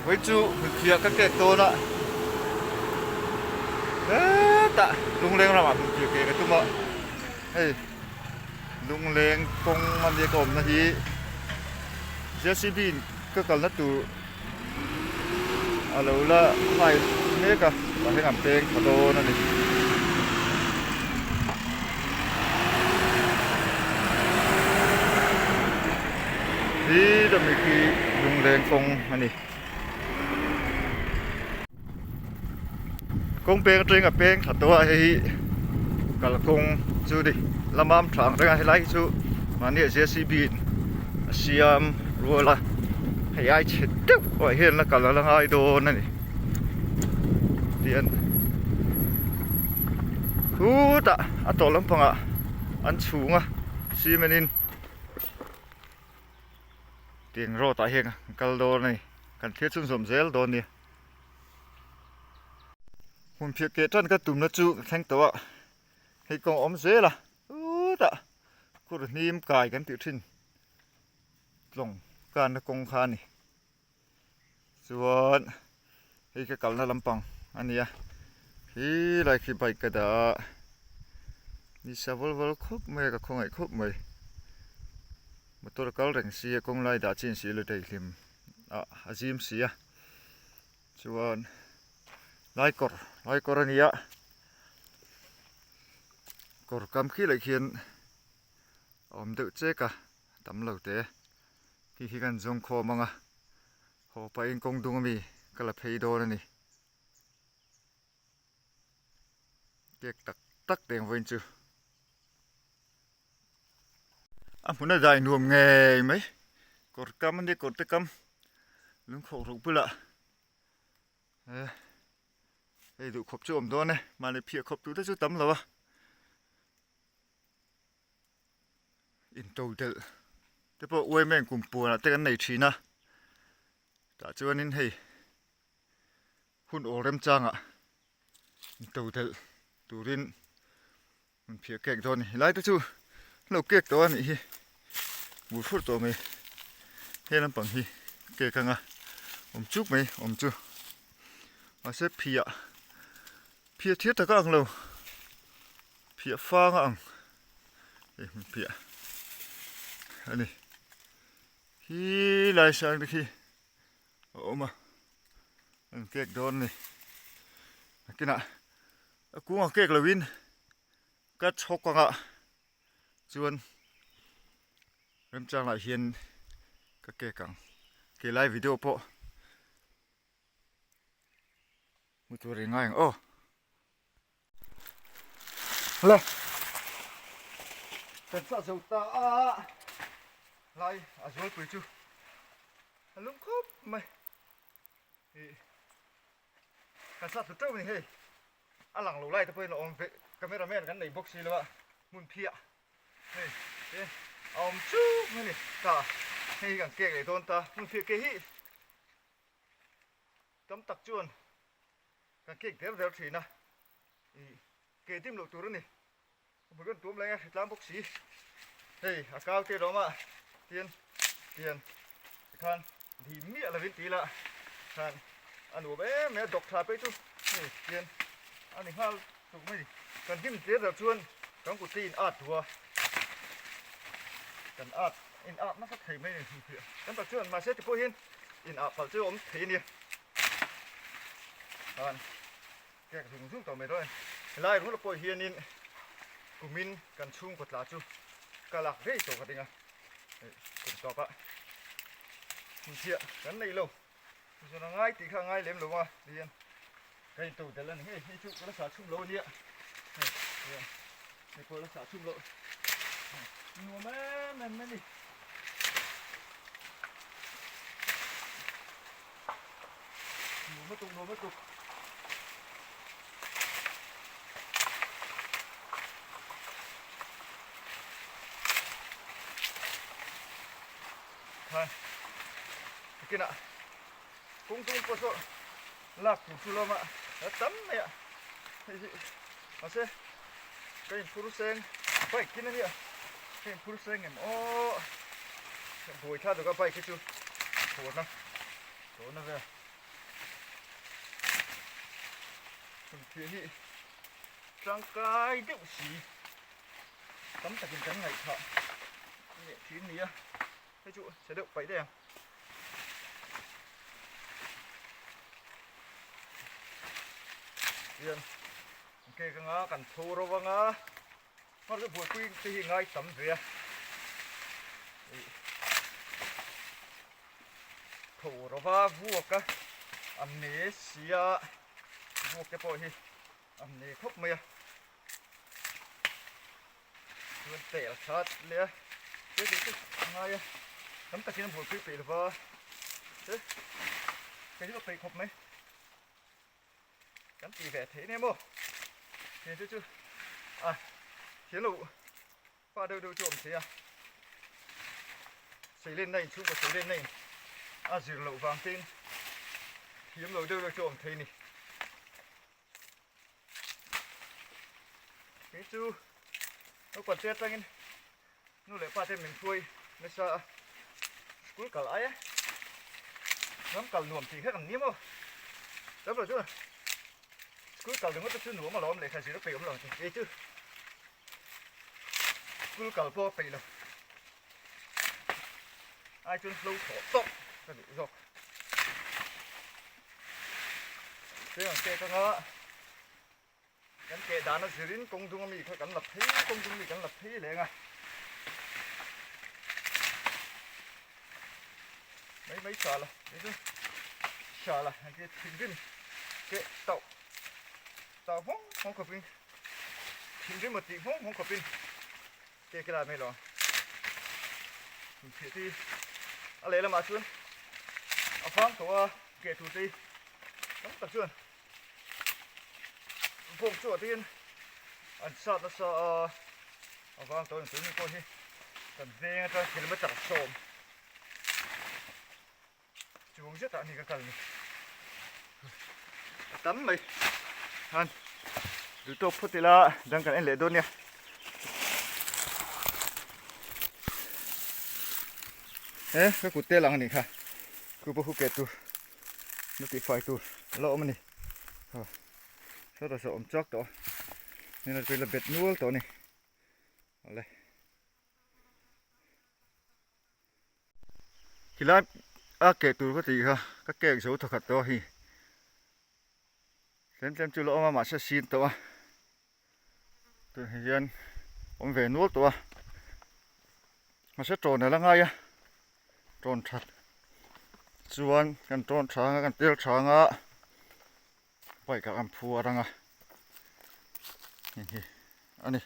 với chú kia các cái tô đó tạ lung lên là mà kia cái tung mỡ hey lung lên côngมันเดียกอมนะทีเจสซี่บีนก็กันละตัวอะไรละไผ่เมกะมาให้งามเต็งขอโตนั่นนี่ที่จะมีคือลงแรงกงอันนี้กงเปงเตรงกับเปงถัดตัวไอ้กับกงจูดิละมั่มถังเรื่องให้ไล่จูมาเนี่ยเจสซี่บีนเสียมรัวละให้ไอ้เช็ดตึ๊บไว้เห็นแล้วกันแล้วไอ้โดนนั่นนี่เตียนฮู้ตะอัตโตลำพังอ่ะอันสูงอ่ะซีเมนินเตียงโรตาเฮงกัลโดนนี่กันเทียชุนสมเซลโดนนี่หุ่นเพียเกตันก็ตุ่มนะจูแข็งตัวให้กองอมเซล่ะฮู้ตะกูนี่มกายกันติดทิ้นลงการกงคานี่ส่วนให้ก็กัลน่าลำปังอันนี้อ่ะที่ไรคือไปกระดานี่สาววอลคบเมย์กับคงไอ้คบเมย์มาตัวกัลแรงเสียคงไล่ด่าจีนเสียเลยได้คิมอาจิมเสียส่วนไล่กอร์นี่อ่ะกอร์กำขี้เลยเขียนอมเดือดเจ๊กะตำเหล่าเตะที่กันจงคอมังอ่ะพอไปกงดุงมีก็ละเพย์โดนนี่เด็กตักเตียงไว้จูพุ่นได้หน่วมไงไหมกดกำมันได้กดตะกำลุงขบถูกปุ๊ละไอ้ดูขบโจมตัวเนี่ยมาในเพียขบตัวได้จุดตั้มแล้ววะอินโตเดลแต่พออวยแม่งกลุ่มปัวนะแต่กันไหนทีนะแต่จวนนี้ให้หุ่นโอเรมจังอ่ะอินโตเดลตูรินมันเพียเก่งตัวนี้ไล่ตัวจูเราเก่งตัวนี้บุฟตัวมีเฮ้ยน้ำปังฮีเก่งอ่ะจุกไหมจุมาเสพเพียเทียตะกังเราเพียฟางอ่ะเพียอันนี้ฮีไล่ช่างดิฮีโอ้มาเก่งโดนนี่กินอ่ะกูอ่ะเก่งเลยวินก็ชกกันอ่ะชวนเริ่มจากหลายเฮียนก็เก่งเก่งไลฟ์วิดีโอพอมือตัวเร่งง่ายโอ้เลยเป็นสัตว์สุดตาไล่อาจจะไปจูลุงคบไหมกันสัตว์สุดเจ้านี่เฮ้ยหลังเราไล่ถ้าเพื่อนเราอมเฟกาเมราแมนกันในบ็อกซี่เลยวะมุนเพียเฮ้ยเอาจูนี่ตาให้กันเก่งเลยโดนตามุนเพียเกฮีจำตักจวนกันเก่งเดี๋ยวทีนะเกติมหลุดตัวนี่ผมก็ตัวอะไรอ่ะตามบ็อกซี่เฮ้ยอากาศเกดอมาเตียนคันดีมีอะไรวินตีละคันอันนู้นแม่ดอกทาไปจุนี่เตียนอันนี้ข้าวถูกไหมกันทิมเตี้ยแบบชวนกันกูตีนอาดหัวกันอาดอินอาดนักสักทีไม่เพื่อกันตัดชวนมาเช็ดที่พวกเห็นอินอาดเผาเจ้าอมทีนี่กันแกกถุงชุ่มต่อไม่ด้วยไล่รู้ละปอยเฮียนินกูมินกันชุ่มกดลาจูกะหลักเรื่อยตัวกันเองอ่ะกดต่อปะเชี่ยกันในโลส่วนง่ายตีข้างง่ายเลี้ยมหรือว่าเรียนไก่ตัวแต่ละนี่ให้ชุบรักษาชุ่มโลเนี่ยให้พอรักษาชุ่มโลนัวแม่นั่นนี่นัวไม่ตุกกินอ่ะกุ้งปะโซลากถูลมาแล้วตั้มเนี่ยมาเซ่ก็ยังพูดเสียงไปกินนะเนี่ยก็ยังพูดเสียงเงี้ยโอ้บวยท่าตัวก็ไปคิดจูโหดนะเว้ย phía hi trang cái điệu xí tấm tại cái ngày thọ nhẹ chín nia thấy chú sẽ được vậy đây à yên ok cái ngã cần thu đâu vâng á nó sẽ vừa quy thì ngay tấm về thủ đó va vua cả anh nế xia vua cái bội hi anh nế khóc mày luôn tệ là sát lẽ thế thì ngay tấm ta kia vừa quy bị là thế cái nó bị khóc mày cắn tì vẻ thế này mô nhìn thấy chưa à chiến lụ qua đâu đâu trộm thế à xấy lên này chú có xấy lên này à dừng lụ vàng tin hiếm rồi đâu đâu trộm thế này cái chú nó còn chết ra nghe nó lại qua thêm mình thui nó sợ cuối cả lại á ngắm cả luồng thì hết còn niếm không đúng rồi chứ cuối cả đừng có chút nữa mà lo lại khai gì nó bị ốm rồi thì chứ cuối cả po bị rồi ai chun lâu khổ tóc cái bị rồi thế là kệ cái ngõ cái kệ đá nó xử lý công dung mi phải cắn lập thế công dung mi cắn lập thế liền à mấy sợ là đấy chứ sợ là cái thình viên cái tàu không có pin thình viên một tí không có pin cái là mấy rồi thì à lấy là mà xuân à phang của kệ thủ ti không tập xuân vùng chỗ tiên anh sợ nó sợ à phang tôi tự nhiên coi đi tầm về cho thì nó mới chặt sôm chú uống rất là cái cần tắm mày han từ top phút thì là đang cần anh lấy đôn nha ê cái cụt tê lăng này kha cứ bao hút kẹt tu nó bị phải tu lỗ mà này sau đó sợ ôm chóc đó nên là phải là bệt nuôi đó này đây khi lại kẹt tu có gì ha các kẹt số thật đó thì xem chú lỗ mà sẽ xin đó từ hiện ông về nuôi đó mà sẽ trộn này là ngay á trộn thật chuan kan trộn trắng kan tel trắng á vậy cả ăn phua đang à anh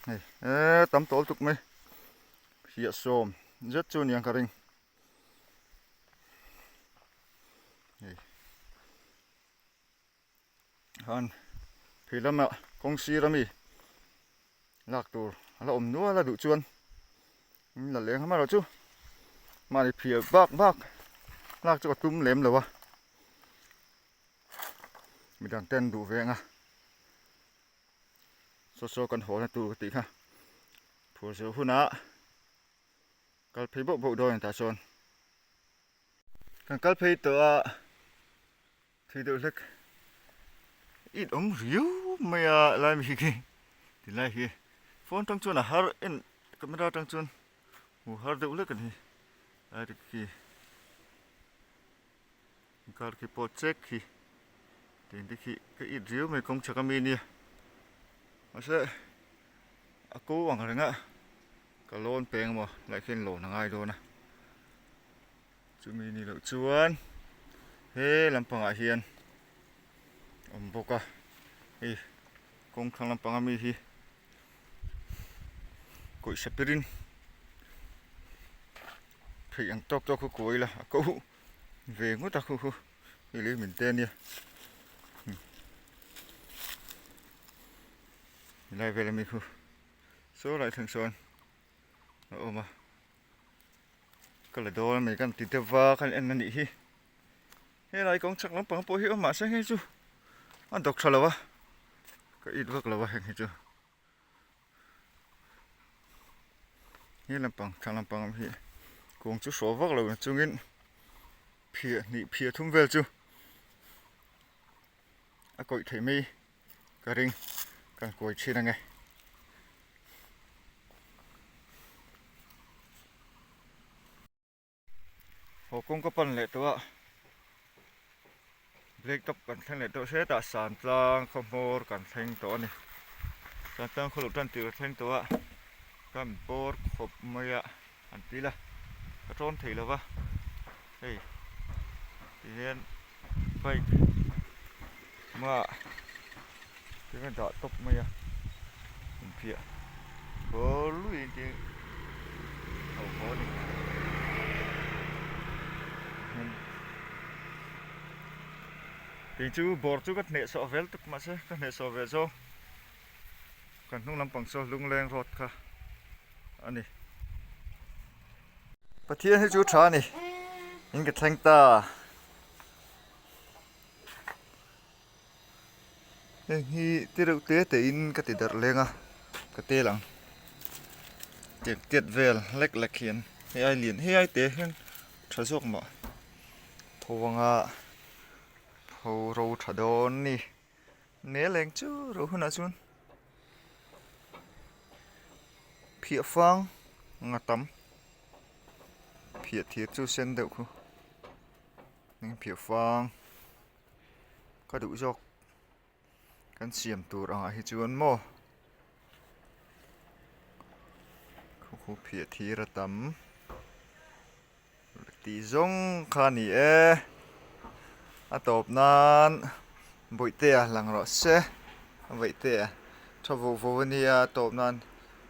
này tắm tối tục mấy hiện xôm rất chu niang cả ring han thì làm ạ công si làm gì lạc tù là ôm núa là đủ chuan là liền mà rồi chú mà thì phía bác lạc cho tum lém rồi à mình đang tên đủ về à số con hổ là tụ tí ha phù số hun á cái phía bộ đôi người ta son cái phía tựa thì tụ lực ít ống riu mày làm gì kì thì lại kì phone trong chuan là har in camera trong chuan har tụ lực cái gì ai được kì cái pot check kì thì cái ít riu mày không chắc cái mini mà sẽ cố bằng cái ngã cái lon bèn mà lại khen lon là ngay rồi nè chú mini lợn chuan he làm bằng hiền bốc à ê công khang làm bằng mi hi cội sapirin thì ăn tóc cái cội là cậu về ngút ta khu đi lấy mình tên đi lại về là mình khu số lại thường xuyên mà cái là đồ mình cần tìm vào cái anh này hi thế này cũng chắc lắm bằng bố hiểu mà sáng hay chú anh đọc sao là vợ cái ít vật là vợ hay chưa thế làm bằng hi cũng chú số vật là chú nghiên phía thung về chú cội thấy mi cả ring cả cội chi là nghe hồ công có phần lệตัวBlake top kan thang le to se ta san tlang khomor kan theng to ni san tlang kholu tan ti theng to kan bor khop maya an ti la ka tron thei la wa hey ti hian pai ma ti kan da top maya in pia bor lui ti au ho ni thì chú bor chú cắt nệ sọ vel tức mà sẽ cắt nệ sọ vel zo cần nung làm bằng sọ lung lên rọt cả anh này bắt thiên hay chú trả này những cái thanh ta hi tiết đầu tế để in cái tiết lên à cái tê lằng tiết tiết vel lek lek hiền hay ai liền hay ai tế hiền trả ruộng mà thâu vàng à thâu rau trả đòn nè né lên chú rau hơn à chun phía phang ngắt tắm phía thiệt chú sen đậu khu nên phía phang có đủ dọc kan siam tur anga hi chuan mo khu phia thira tam ti zong khani e atop nan boite a lang ro se boite tho vo vo ni a top nan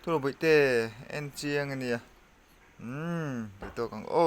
tu boite en chiang ani a to kang o